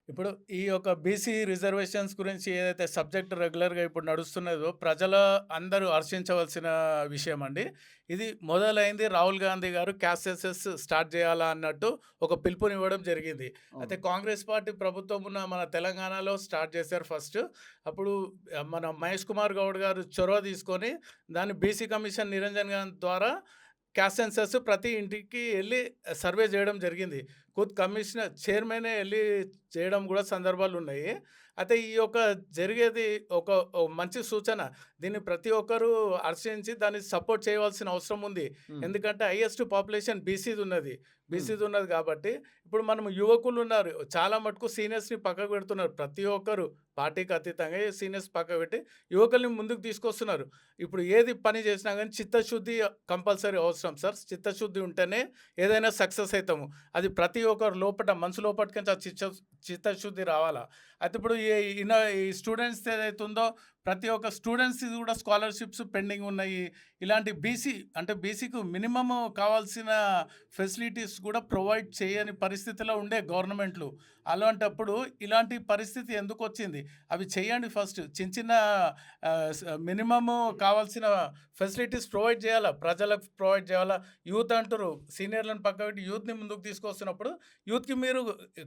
ఇప్పుడు ఈ యొక్క బీసీ రిజర్వేషన్స్ గురించి ఏదైతే సబ్జెక్ట్ రెగ్యులర్‌గా ఇప్పుడు నడుస్తున్నదో ప్రజల అందరూ హర్షించవలసిన విషయం అండి. ఇది మొదలైంది రాహుల్ గాంధీ గారు క్యాస్ట్ సెన్సస్ స్టార్ట్ చేయాలా అన్నట్టు ఒక పిలుపునివ్వడం జరిగింది. అవును. అయితే కాంగ్రెస్ పార్టీ ప్రభుత్వం ఉన్న మన తెలంగాణలో స్టార్ట్ చేశారు ఫస్ట్. అప్పుడు మన మహేష్ కుమార్ గౌడ్ గారు చొరవ తీసుకొని దాన్ని బీసీ కమిషన్ నిరంజన్ గారి ద్వారా క్యాస్ట్ సెన్సస్ ప్రతి ఇంటికి ఎళ్లి సర్వే చేయడం జరిగింది. కమిషనర్ చైర్మనే ఎళ్లి చేయడం గూడా సందర్భాలున్నాయి. అయితే ఈ యొక్క జరిగేది ఒక మంచి సూచన. దీన్ని ప్రతి ఒక్కరూ హర్షించి దాన్ని సపోర్ట్ చేయవలసిన అవసరం ఉంది. హ్మ్. ఎందుకంటే హైయెస్ట్ పాపులేషన్ బీసీదున్నది. హ్మ్. బీసీదున్నది కాబట్టి ఇప్పుడు మనం యువకులున్నారు. చాలా మటుకు సీనియర్స్‌ని పక్కకు పెడుతున్నారు. ప్రతి ఒక్కరు పార్టీకి అతీతంగా సీనియర్స్ పక్కకు పెట్టి యువకుల్ని ముందుకు తీసుకొస్తున్నారు. ఇప్పుడు ఏది పని చేసినా గానీ చిత్తశుద్ధి కంపల్సరీ అవసరం సార్. చిత్తశుద్ధి ఉంటేనే ఏదైనా సక్సెస్ అయితాము. అది ప్రతి ఒక్కరి లోపట మనసు లోపటికించి ఆ చిత్తశుద్ధి రావాలా. అయితే ఇప్పుడు ఈ స్టూడెంట్స్ ఏదైతే ఉందో ప్రతి ఒక్క స్టూడెంట్స్‌కి కూడా స్కాలర్‌షిప్స్ పెండింగ్ ఉన్నాయి. ఇలాంటి బీసీ అంటే బీసీకి మినిమమ్ కావాల్సిన ఫెసిలిటీస్ కూడా ప్రొవైడ్ చేయని పరిస్థితిలో ఉండే గవర్నమెంట్లు. అలాంటప్పుడు ఇలాంటి పరిస్థితి ఎందుకొచ్చింది? అవి చేయండి ఫస్ట్. చిన్న చిన్న మినిమమ్ కావాల్సిన ఫెసిలిటీస్ ప్రొవైడ్ చేయాలా. ప్రజలకు ప్రొవైడ్ చేయాలా. యూత్ అంటుర్రు. సీనియర్‌లను పక్కకు యూత్‌ని ముందుకు తీసుకొస్తున్నప్పుడు యూత్‌కి మీరు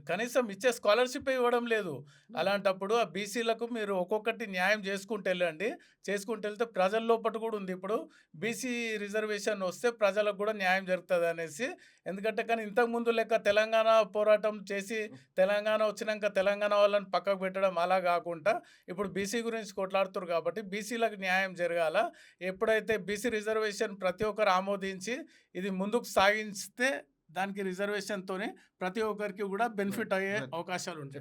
కనీసం ఇచ్చే స్కాలర్‌షిప్పే ఇవ్వడం లేదు. హ్మ్. అలాంటప్పుడు ఆ బీసీలకు మీరు ఒక్కొక్కటి న్యాయం చేసుకుంటూ ఎళ్ళండి. చేసుకుంటూ ఎళ్తే ప్రజల లోపట కూడా ఉంది. ఇప్పుడు బీసీ రిజర్వేషన్ వస్తే ప్రజలకు కూడా న్యాయం జరుగుతదనేసి. ఎందుకంటే కానీ ఇంతకుముందు లెక్క తెలంగాణ పోరాటం చేసి తెలంగాణ వచ్చినంక తెలంగాణ వాళ్ళని పక్కకు పెట్టడం అలా గాకుండా ఇప్పుడు బీసీ గురించి కొట్లాడుతుర్రు కాబట్టి బీసీలకు న్యాయం జరగాల. ఎప్పుడైతే బీసీ రిజర్వేషన్ ప్రతి ఒక్కరు ఆమోదించి ఇది ముందుకు సాగిస్తే దానికి రిజర్వేషన్‌తోని ప్రతి ఒక్కరికి గూడా రైట్. బెనిఫిట్ అయ్యే రైట్. అవకాశాలుంటాయి.